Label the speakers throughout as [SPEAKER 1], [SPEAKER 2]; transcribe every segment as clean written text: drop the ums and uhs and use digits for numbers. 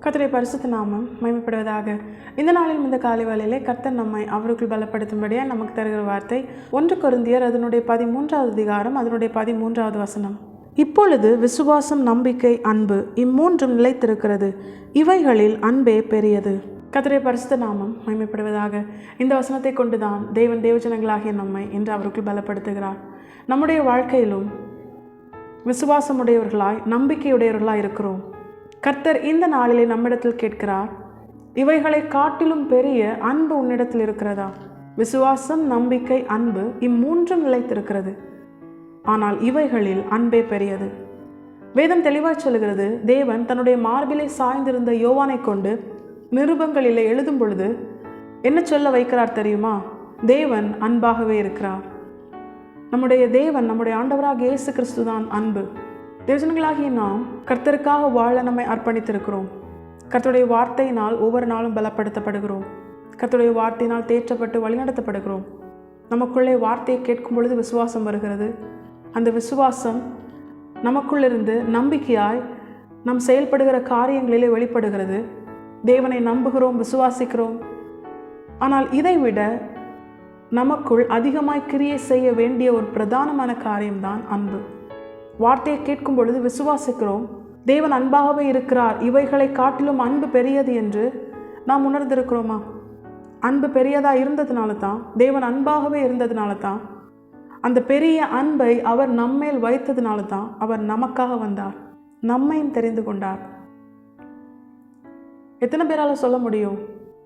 [SPEAKER 1] கர்த்தருடைய பரிசுத்த நாமம் மகிமைப்படுவதாக. இந்த நாளில் இந்த காலை வேளையிலே கர்த்தர் நம்மை அவருக்குள் பலப்படுத்தும்படியாக நமக்கு தருகிற வார்த்தை 1 கொரிந்தியர் அதனுடைய 13வது அதிகாரம் அதனுடைய 13வது வசனம். இப்பொழுது விசுவாசம், நம்பிக்கை, அன்பு இம்மூன்றும் நிலைத்திருக்கிறது, இவைகளில் அன்பே பெரியது. கர்த்தருடைய பரிசுத்த நாமம் மகிமைப்படுவதாக. இந்த வசனத்தை கொண்டுதான் தேவன் தேவஜனங்களாகிய நம்மை இன்று அவருக்குள் பலப்படுத்துகிறார். நம்முடைய வாழ்க்கையிலும் விசுவாசமுடையவர்களாய், நம்பிக்கையுடையவர்களாய் இருக்கிறோம். கர்த்தர் இந்த நாளிலே நம்மிடத்தில் கேட்கிறார், இவைகளை காட்டிலும் பெரிய அன்பு உன்னிடத்தில் இருக்கிறதா? விசுவாசம், நம்பிக்கை, அன்பு இம்மூன்றும் நிலைத்திருக்கிறது, ஆனால் இவைகளில் அன்பே பெரியது. வேதம் தெளிவாய் சொல்லுகிறது, தேவன் தன்னுடைய மார்பிலே சாய்ந்திருந்த யோவானை கொண்டு நிருபங்களிலே எழுதும் பொழுது என்ன சொல்ல வைக்கிறார் தெரியுமா? தேவன் அன்பாகவே இருக்கிறார். நம்முடைய தேவன், நம்முடைய ஆண்டவராக இயேசு கிறிஸ்து தான் அன்பு. தேவஜனங்களாகிய நாம் கர்த்தருக்காக வாழ நம்மை அர்ப்பணித்திருக்கிறோம். கர்த்தருடைய வார்த்தையினால் ஒவ்வொரு நாளும் பலப்படுத்தப்படுகிறோம். கர்த்தருடைய வார்த்தையினால் தேற்றப்பட்டு வழிநடத்தப்படுகிறோம். நமக்குள்ளே வார்த்தையை கேட்கும் பொழுது விசுவாசம் வருகிறது. அந்த விசுவாசம் நமக்குள்ளிருந்து நம்பிக்கையாய் நாம் செயல்படுகிற காரியங்களிலே வெளிப்படுகிறது. தேவனை நம்புகிறோம், விசுவாசிக்கிறோம். ஆனால் இதைவிட நமக்குள் அதிகமாய் கிரியை செய்ய வேண்டிய ஒரு பிரதானமான காரியம்தான் அன்பு. வார்த்தையை கேட்கும் பொழுது விசுவாசிக்கிறோம், தேவன் அன்பாகவே இருக்கிறார், இவைகளை காட்டிலும் அன்பு பெரியது என்று நாம் உணர்ந்திருக்கிறோமா? அன்பு பெரியதா இருந்ததுனால தான், தேவன் அன்பாகவே இருந்ததுனால தான், அந்த பெரிய அன்பை அவர் நம்மேல் வைத்ததுனால தான் அவர் நமக்காக வந்தார், நம்மையும் தெரிந்து கொண்டார். எத்தனை பேரால் சொல்ல முடியும்,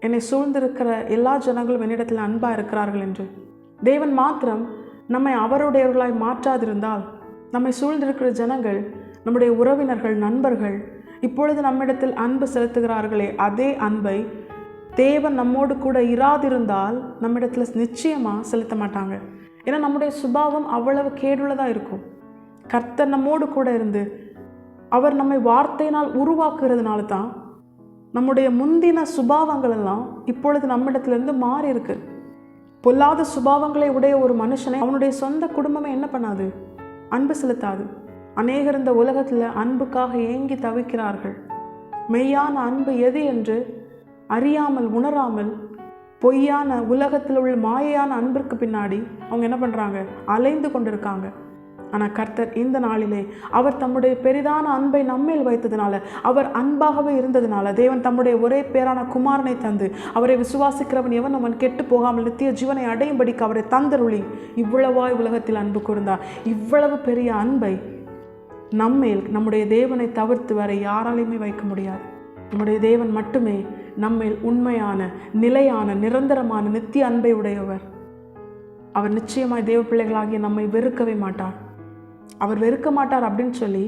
[SPEAKER 1] என்னை சூழ்ந்திருக்கிற எல்லா ஜனங்களும் என்னிடத்தில் அன்பாக இருக்கிறார்கள் என்று? தேவன் மாத்திரம் நம்மை அவருடையவர்களாய் மாற்றாதிருந்தால், நம்மை சூழ்ந்திருக்கிற ஜனங்கள், நம்முடைய உறவினர்கள், நண்பர்கள் இப்பொழுது நம்மிடத்தில் அன்பு செலுத்துகிறார்களே, அதே அன்பை தேவன் நம்மோடு கூட இராதிருந்தால் நம்மிடத்தில் நிச்சயமாக செலுத்த மாட்டாங்க. ஏன்னா நம்முடைய சுபாவம் அவ்வளவு கேடுள்ளதாக இருக்கும். கர்த்தர் நம்மோடு கூட இருந்து அவர் நம்மை வார்த்தையினால் உருவாக்குறதுனால தான் நம்முடைய முந்தின சுபாவங்கள் எல்லாம் இப்பொழுது நம்மிடத்திலிருந்து மாறி இருக்கு. பொல்லாத சுபாவங்களை உடைய ஒரு மனுஷனை அவனுடைய சொந்த குடும்பமே என்ன பண்ணாது? அன்பு செலுத்தாது. அநேகர் இந்த உலகத்தில் அன்புக்காக ஏங்கி தவிக்கிறார்கள். மெய்யான அன்பு எது என்று அறியாமல், உணராமல், பொய்யான உலகத்தில் உள்ள மாயையான அன்பிற்கு பின்னாடி அவங்க என்ன பண்ணுறாங்க? அலைந்து கொண்டிருக்காங்க. ஆனால் கர்த்தர் இந்த நாளிலே அவர் தம்முடைய பெரிதான அன்பை நம்மேல் வைத்ததுனால, அவர் அன்பாகவே இருந்ததுனால, தேவன் தம்முடைய ஒரே பேரான குமாரனை தந்து அவரை விசுவாசிக்கிறவன் எவன் அவன் கெட்டு போகாமல் நித்திய ஜீவனை அடையும்படிக்கு அவரை தந்தருளி இவ்வளவாய் உலகத்தில் அன்பு கூர்ந்தார். இவ்வளவு பெரிய அன்பை நம்மேல் நம்முடைய தேவனை தவிர்த்து வரை யாராலையுமே வைக்க முடியாது. நம்முடைய தேவன் மட்டுமே நம்மேல் உண்மையான, நிலையான, நிரந்தரமான நித்திய அன்பை உடையவர். அவர் நிச்சயமாய் தேவ பிள்ளைகளாகிய நம்மை வெறுக்கவே மாட்டார். அவர் வெறுக்க மாட்டார் அப்படின்னு சொல்லி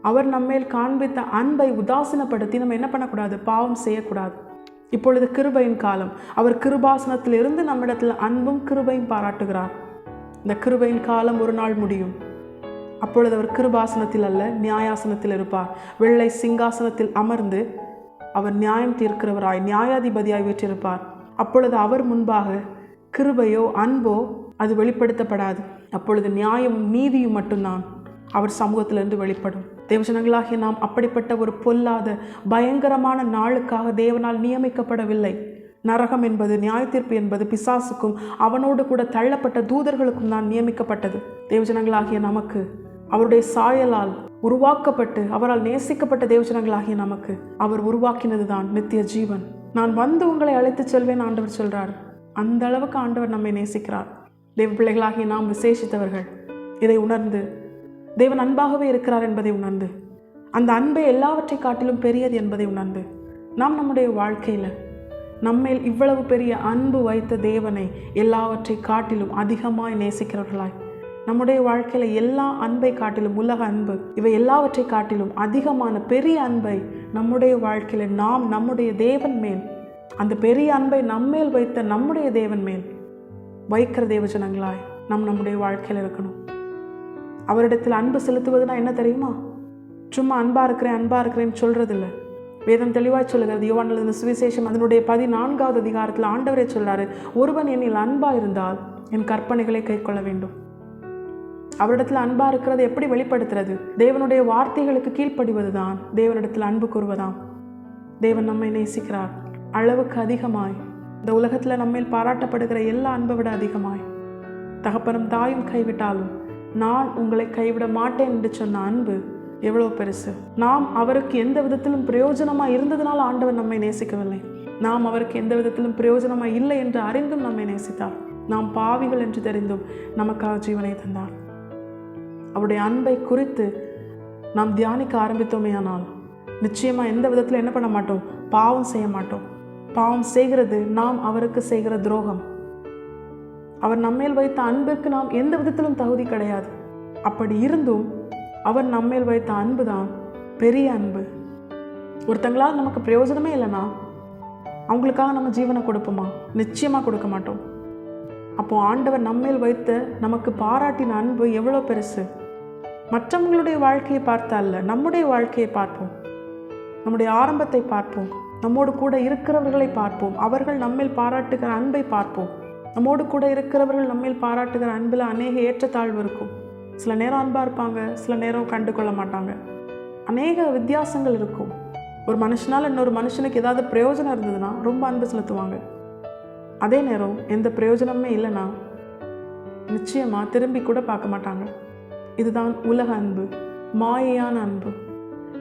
[SPEAKER 1] அவர் நம்மேல் காண்பித்த அன்பை உதாசீனப்படுத்தி நம்ம என்ன பண்ணக்கூடாது? பாவம் செய்யக்கூடாது. இப்பொழுது கிருபையின் காலம். அவர் கிருபாசனத்தில் இருந்து நம்மிடத்தில் அன்பும் கிருபையும் பாராட்டுகிறார். இந்த கிருபையின் காலம் ஒரு நாள் முடியும். அப்பொழுது அவர் கிருபாசனத்தில் அல்ல, நியாயாசனத்தில் இருப்பார். வெள்ளை சிங்காசனத்தில் அமர்ந்து அவர் நியாயம் தீர்க்கிறவராய், நியாயாதிபதியாய் வீற்றிருப்பார். அப்பொழுது அவர் முன்பாக கிருபையோ அன்போ அது வெளிப்படுத்தப்படாது. அப்பொழுது நியாயமும் நீதியும் மட்டும்தான் அவர் சமூகத்திலிருந்து வெளிப்படும். தேவஜனங்களாகிய நாம் அப்படிப்பட்ட ஒரு பொல்லாத பயங்கரமான நாளுக்காக தேவனால் நியமிக்கப்படவில்லை. நரகம் என்பது, நியாய தீர்ப்பு என்பது பிசாசுக்கும் அவனோடு கூட தள்ளப்பட்ட தூதர்களுக்கும் தான் நியமிக்கப்பட்டது. தேவஜனங்களாகிய நமக்கு அவருடைய சாயலால் உருவாக்கப்பட்டு அவரால் நேசிக்கப்பட்ட தேவஜனங்களாகிய நமக்கு அவர் உருவாக்கினது தான் நித்திய ஜீவன். நான் வந்து உங்களை அழைத்து செல்வேன் ஆண்டவர் சொல்றார். அந்த அளவுக்கு ஆண்டவர் நம்மை நேசிக்கிறார். தேவ பிள்ளைகளாகிய நாம் விசேஷித்தவர்கள். இதை உணர்ந்து தேவன் அன்பாகவே இருக்கிறார் என்பதை உணர்ந்து, அந்த அன்பை எல்லாவற்றை காட்டிலும் பெரியது என்பதை உணர்ந்து, நாம் நம்முடைய வாழ்க்கையில் நம்மேல் இவ்வளவு பெரிய அன்பு வைத்த தேவனை எல்லாவற்றை காட்டிலும் அதிகமாய் நேசிக்கிறவர்களாய், நம்முடைய வாழ்க்கையில் எல்லா அன்பை காட்டிலும், உலக அன்பு இவை எல்லாவற்றை காட்டிலும் அதிகமான பெரிய அன்பை நம்முடைய வாழ்க்கையில் நாம் நம்முடைய தேவன் மேல், அந்த பெரிய அன்பை நம்மேல் வைத்த நம்முடைய தேவன் மேல் வைக்கிற தேவஜனங்களாய் நம்முடைய வாழ்க்கையில் இருக்கணும். அவரிடத்தில் அன்பு செலுத்துவதுனா என்ன தெரியுமா? சும்மா அன்பா இருக்கிறேன்னு சொல்றதில்லை. வேதம் தெளிவாய் சொல்லுகிறது. யோவான் எழுதின சுவிசேஷம் அதனுடைய 14வது அதிகாரத்தில் ஆண்டவரே சொல்றாரு, ஒருவன் என்னில் அன்பா இருந்தால் என் கற்பனைகளை கைக்கொள்ள வேண்டும். அவரிடத்தில் அன்பா இருக்கிறது எப்படி வெளிப்படுத்துறது? தேவனுடைய வார்த்தைகளுக்கு கீழ்ப்படிவதுதான் தேவனிடத்தில் அன்பு கூறுவதாம். தேவன் நம்மை நேசிக்கிறார் அளவுக்கு அதிகமாய். இந்த உலகத்தில் நம்மேல் பாராட்டப்படுகிற எல்லா அன்பை விட அதிகமாய். தகப்பனும் தாயும் கைவிட்டாலும் நான் உங்களை கைவிட மாட்டேன் என்று சொன்ன அன்பு எவ்வளோ பெருசு. நாம் அவருக்கு எந்த விதத்திலும் பிரயோஜனமாக இருந்ததுனால ஆண்டவர் நம்மை நேசிக்கவில்லை. நாம் அவருக்கு எந்த விதத்திலும் பிரயோஜனமாக இல்லை என்று அறிந்தும் நம்மை நேசித்தார். நாம் பாவிகள் என்று தெரிந்தும் நமக்காக ஜீவனை தந்தார். அவருடைய அன்பை குறித்து நாம் தியானிக்க ஆரம்பித்தோமேயானால் நிச்சயமாக எந்த விதத்தில் என்ன பண்ண மாட்டோம்? பாவம் செய்ய மாட்டோம். பாவம் செய்கிறது நாம் அவருக்கு செய்கிற துரோகம். அவர் நம்மேல் வைத்த அன்பிற்கு நாம் எந்த விதத்திலும் தகுதி கிடையாது. அப்படி இருந்தும் அவர் நம்மேல் வைத்த அன்பு தான் பெரிய அன்பு. ஒருத்தங்களால் நமக்கு பிரயோஜனமே இல்லைனா அவங்களுக்காக நம்ம ஜீவனை கொடுப்போமா? நிச்சயமாக கொடுக்க மாட்டோம். அப்போ ஆண்டவர் நம்மேல் வைத்த நமக்கு பாராட்டின அன்பு எவ்வளோ பெருசு. மற்றவங்களுடைய வாழ்க்கையை பார்த்தா அல்ல, நம்முடைய வாழ்க்கையை பார்ப்போம். நம்முடைய ஆரம்பத்தை பார்ப்போம். நம்மோடு கூட இருக்கிறவர்களை பார்ப்போம். அவர்கள் நம்மேல் பாராட்டுகிற அன்பை பார்ப்போம். நம்மோடு கூட இருக்கிறவர்கள் நம்மேல் பாராட்டுகிற அன்பில் அநேக ஏற்றத்தாழ்வு இருக்கும். சில நேரம் அன்பாக இருப்பாங்க, சில நேரம் கண்டு கொள்ள மாட்டாங்க. அநேக வித்தியாசங்கள் இருக்கும். ஒரு மனுஷனால் இன்னொரு மனுஷனுக்கு ஏதாவது பிரயோஜனம் இருந்ததுன்னா ரொம்ப அன்பு செலுத்துவாங்க. அதே நேரம் எந்த பிரயோஜனமே இல்லைன்னா நிச்சயமாக திரும்பி கூட பார்க்க மாட்டாங்க. இதுதான் உலக அன்பு, மாயையான அன்பு,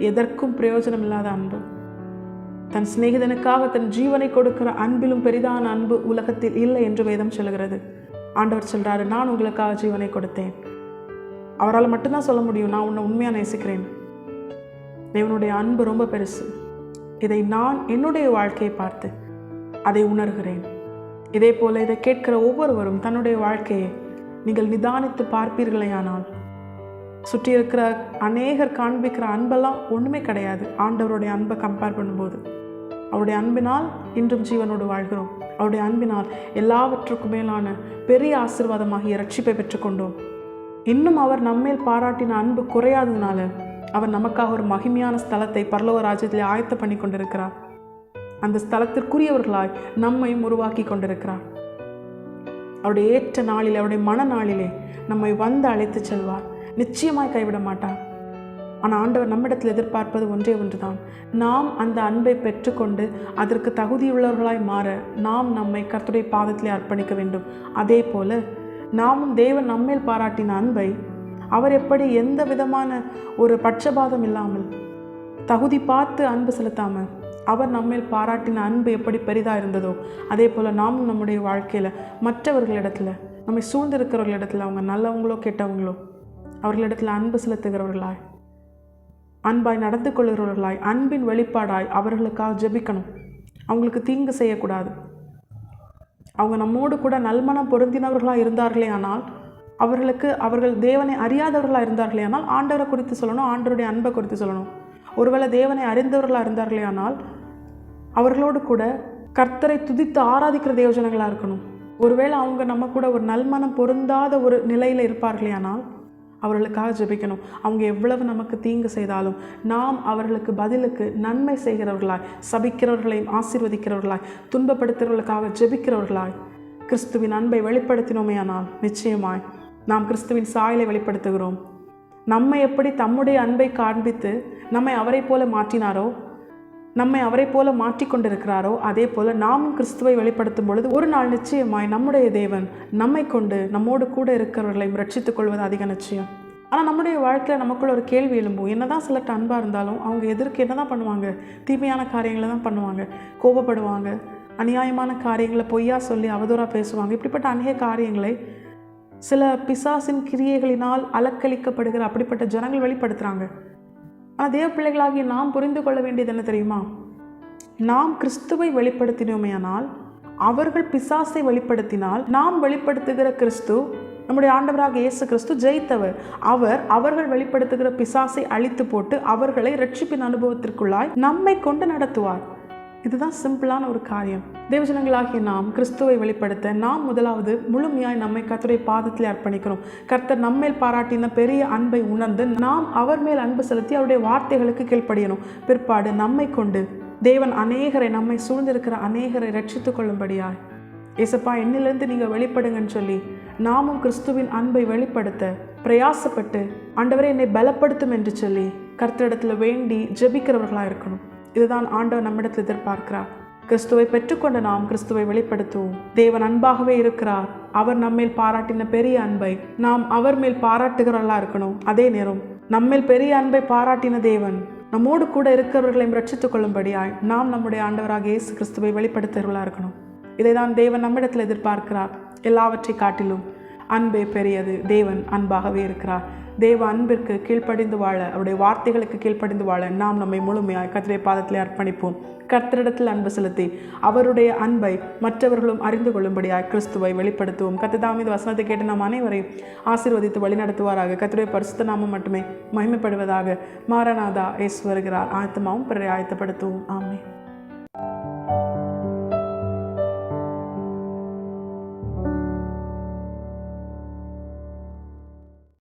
[SPEAKER 1] எதற்கும் பிரயோஜனம் இல்லாத அன்பு. தன் சிநேகிதனுக்காக தன் ஜீவனை கொடுக்கிற அன்பிலும் பெரிதான அன்பு உலகத்தில் இல்லை என்று வேதம் சொல்கிறது. ஆண்டவர் சொல்கிறாரு, நான் உங்களுக்காக ஜீவனை கொடுத்தேன். அவரால் மட்டும்தான் சொல்ல முடியும், நான் உன்னை உண்மையாக நேசிக்கிறேன். தேவனுடைய அன்பு ரொம்ப பெருசு. இதை நான் என்னுடைய வாழ்க்கையை பார்த்து அதை உணர்கிறேன். இதே போல் இதை கேட்கிற ஒவ்வொருவரும் தன்னுடைய வாழ்க்கையை நீங்கள் நிதானித்து பார்ப்பீர்களேயானால் சுற்றி இருக்கிற அநேகர் காண்பிக்கிற அன்பெல்லாம் ஒன்றுமே கிடையாது ஆண்டவருடைய அன்பை கம்பேர் பண்ணும்போது. அவருடைய அன்பினால் இன்றும் ஜீவனோடு வாழ்கிறோம். அவருடைய அன்பினால் எல்லாவற்றுக்கும் மேலான பெரிய ஆசீர்வாதமாகிய ரட்சிப்பை பெற்றுக்கொண்டோம். இன்னும் அவர் நம்மேல் பாராட்டின அன்பு குறையாததுனால அவர் நமக்காக ஒரு மகிமையான ஸ்தலத்தை பரலோக ராஜ்யத்திலே ஆயத்த பண்ணி கொண்டிருக்கிறார். அந்த ஸ்தலத்திற்குரியவர்களாய் நம்மையும் உருவாக்கி கொண்டிருக்கிறார். அவருடைய ஏற்ற நாளிலே, அவருடைய மன நாளிலே நம்மை வந்து அழைத்து செல்வார். நிச்சயமாய் கைவிட மாட்டார். ஆனால் ஆண்டவர் நம்மிடத்தில் எதிர்பார்ப்பது ஒன்றே ஒன்றுதான். நாம் அந்த அன்பை பெற்றுக்கொண்டு அதற்கு தகுதியுள்ளவர்களாய் மாற நாம் நம்மை கர்த்தருடைய பாதத்திலே அர்ப்பணிக்க வேண்டும். அதே போல நாமும் தேவன் நம்மேல் பாராட்டின அன்பை அவர் எப்படி எந்த விதமான ஒரு பட்சபாதம் இல்லாமல் தகுதி பார்த்து அன்பு செலுத்தாமல் அவர் நம்மேல் பாராட்டின அன்பு எப்படி பெரிதாக இருந்ததோ அதே போல் நாமும் நம்முடைய வாழ்க்கையில் மற்றவர்களிடத்தில், நம்மை சூழ்ந்திருக்கிறவர்களிடத்தில், அவங்க நல்லவங்களோ கெட்டவங்களோ, அவர்களிடத்தில் அன்பு செலுத்துகிறவர்களாய், அன்பாய் நடந்து கொள்கிறவர்களாய், அன்பின் வெளிப்பாடாய் அவர்களுக்காக ஜெபிக்கணும். அவங்களுக்கு தீங்கு செய்யக்கூடாது. அவங்க நம்மோடு கூட நல்மனம் பொருந்தினவர்களாக இருந்தார்களே ஆனால் அவர்கள் தேவனை அறியாதவர்களாக இருந்தார்களே ஆனால் ஆண்டவரை குறித்து சொல்லணும், ஆண்டவருடைய அன்பை குறித்து சொல்லணும். ஒருவேளை தேவனை அறிந்தவர்களாக இருந்தார்களே ஆனால் அவர்களோடு கூட கர்த்தரை துதித்து ஆராதிக்கிற தேவஜனங்களாக இருக்கணும். ஒருவேளை அவங்க நம்ம கூட ஒரு நல்மனம் பொருந்தாத ஒரு நிலையில் இருப்பார்களே ஆனால் அவர்களுக்காக ஜெபிக்கணும். அவங்க எவ்வளவு நமக்கு தீங்கு செய்தாலும் நாம் அவர்களுக்கு பதிலுக்கு நன்மை செய்கிறவர்களாய், சபிக்கிறவர்களையும் ஆசீர்வதிக்கிறவர்களாய், துன்பப்படுத்துகிறவர்களுக்காக ஜெபிக்கிறவர்களாய் கிறிஸ்துவின் அன்பை வெளிப்படுத்தினோமே ஆனால் நிச்சயமாய் நாம் கிறிஸ்துவின் சாயலை வெளிப்படுத்துகிறோம். நம்மை எப்படி தம்முடைய அன்பை காண்பித்து நம்மை அவரை போல மாற்றினாரோ, நம்மை அவரை போல மாற்றிக்கொண்டிருக்கிறாரோ அதே போல் நாமும் கிறிஸ்துவை வெளிப்படுத்தும் பொழுது ஒரு நாள் நிச்சயமாய் நம்முடைய தேவன் நம்மை கொண்டு நம்மோடு கூட இருக்கிறவர்களையும் ரட்சித்துக் கொள்வது அதிக நிச்சயம். ஆனால் நம்முடைய வாழ்க்கையில் நமக்குள்ள ஒரு கேள்வி எழும்பும். என்னதான் சிலர்ட்ட அன்பாக இருந்தாலும் அவங்க எதிர்க்கு என்ன தான் பண்ணுவாங்க? தீமையான காரியங்களை தான் பண்ணுவாங்க, கோபப்படுவாங்க, அநியாயமான காரியங்களை பொய்யா சொல்லி அவதூறாக பேசுவாங்க. இப்படிப்பட்ட அநேக காரியங்களை சில பிசாசின் கிரியைகளினால் அலக்களிக்கப்படுகிற அப்படிப்பட்ட ஜனங்கள் வெளிப்படுத்துகிறாங்க. ஆனால் தேவ பிள்ளைகளாகிய நாம் புரிந்து கொள்ள வேண்டியது என்ன தெரியுமா? நாம் கிறிஸ்துவை வெளிப்படுத்தினோமேயானால், அவர்கள் பிசாசை வெளிப்படுத்தினால், நாம் வெளிப்படுத்துகிற கிறிஸ்து, நம்முடைய ஆண்டவராக இயேசு கிறிஸ்து ஜெயித்தவர். அவர்கள் வெளிப்படுத்துகிற பிசாசை அழித்து போட்டு அவர்களை ரட்சிப்பின் அனுபவத்திற்குள்ளாய் நம்மை கொண்டு நடத்துவார். இதுதான் சிம்பிளான ஒரு காரியம். தேவஜனங்களாகிய நாம் கிறிஸ்துவை வெளிப்படுத்த நாம் முதலாவது முழுமையாய் நம்மை கர்த்தருடைய பாதத்தில் அர்ப்பணிக்கிறோம். கர்த்தர் நம்மேல் பாராட்டின பெரிய அன்பை உணர்ந்து நாம் அவர் மேல் அன்பு செலுத்தி அவருடைய வார்த்தைகளுக்கு கீழ்ப்படியணும். பிற்பாடு நம்மை கொண்டு தேவன் அநேகரை, நம்மை சூழ்ந்திருக்கிற அநேகரை ரட்சித்துக் கொள்ளும்படியாய், ஏசப்பா என்னிலிருந்து நீங்கள் வெளிப்படுங்கன்னு சொல்லி நாமும் கிறிஸ்துவின் அன்பை வெளிப்படுத்த பிரயாசப்பட்டு, ஆண்டவரே என்னை பலப்படுத்தும் என்று சொல்லி கர்த்தரிடத்தில் வேண்டி ஜெபிக்கிறவர்களாக இருக்கணும். இதுதான் ஆண்டவர் நம்மிடத்தில் எதிர்பார்க்கிறார். கிறிஸ்துவை பெற்றுக்கொண்ட நாம் கிறிஸ்துவை வெளிப்படுத்துவோம். தேவன் அன்பாகவே இருக்கிறார். அவர் நம்மேல் பாராட்டின பெரிய அன்பை நாம் அவர் மேல் பாராட்டுகிறவர்களா இருக்கணும். அதே நேரம் நம்மேல் பெரிய அன்பை பாராட்டின தேவன் நம்மோடு கூட இருக்கிறவர்களையும் ரட்சித்துக் கொள்ளும்படியாய் நாம் நம்முடைய ஆண்டவராக இயேசு கிறிஸ்துவை வெளிப்படுத்துகிறவர்களா இருக்கணும். இதை தான் தேவன் நம்மிடத்தில் எதிர்பார்க்கிறார். எல்லாவற்றை காட்டிலும் அன்பே பெரியது. தேவன் அன்பாகவே இருக்கிறார். தேவ அன்பிற்கு கீழ்ப்படிந்து வாழ, அவருடைய வார்த்தைகளுக்கு கீழ்ப்படிந்து வாழ நாம் நம்மை முழுமையாய் கர்த்தருடைய பாதத்திலே அர்ப்பணிப்போம். கர்த்தரிடத்தில் அன்பு செலுத்தி அவருடைய அன்பை மற்றவர்களும் அறிந்து கொள்ளும்படியாய் கிறிஸ்துவை வெளிப்படுத்துவோம். கர்த்தர் இந்த வசனத்தை கேட்டு நாம் அனைவரையும் ஆசீர்வதித்து வழிநடத்துவாராக. கர்த்தருடைய பரிசுத்த நாமம் மட்டுமே மகிமைப்படுவதாக. மாரநாதா இயேசு வருகிறார். ஆயத்தமாவும் பிறரை ஆயத்தப்படுத்துவோம். ஆமென்.